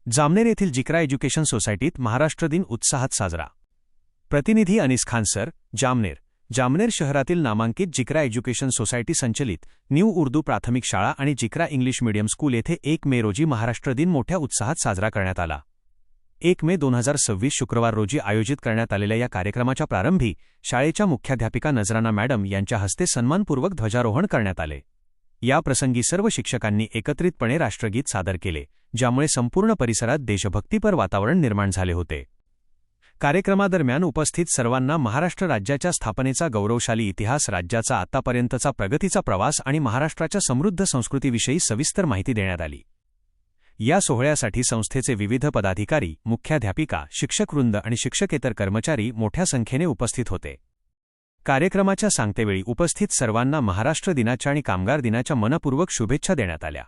जामनेर येथील जिक्रा एज्युकेशन सोसायटीत महाराष्ट्र दिन उत्साहात साजरा। प्रतिनिधी अनीस खान सर, जामनेर। जामनेर शहरातील नामांकित जिक्रा एज्युकेशन सोसायटी संचलित न्यू उर्दू प्राथमिक शाळा आणि जिक्रा इंग्लिश मीडियम स्कूल येथे 1 मे रोजी महाराष्ट्र दिन मोठ्या उत्साहात साजरा करण्यात आला। 1 मे 2026 शुक्रवार रोजी आयोजित करण्यात आलेल्या या कार्यक्रमाच्या प्रारंभी शाळेच्या मुख्याध्यापिका नजराना मॅडम यांच्या हस्ते सन्मानपूर्वक ध्वजारोहण करण्यात आले। या प्रसंगी सर्व शिक्षकांनी एकत्रितपणे राष्ट्रगीत सादर केले, ज्यामुळे संपूर्ण परिसरात देशभक्तीपर वातावरण निर्माण झाले होते। कार्यक्रमादरम्यान उपस्थित सर्वांना महाराष्ट्र राज्याच्या स्थापनेचा गौरवशाली इतिहास, राज्याचा आतापर्यंतचा प्रगतीचा प्रवास आणि महाराष्ट्राच्या समृद्ध संस्कृतीविषयी सविस्तर माहिती देण्यात आली। या सोहळ्यासाठी संस्थेचे विविध पदाधिकारी, मुख्याध्यापिका, शिक्षकवृंद आणि शिक्षकेतर कर्मचारी मोठ्या संख्येने उपस्थित होते। कार्यक्रमाच्या सांगतेवेळी उपस्थित सर्वांना महाराष्ट्र दिनाच्या आणि कामगार दिनाच्या मनपूर्वक शुभेच्छा देण्यात आल्या।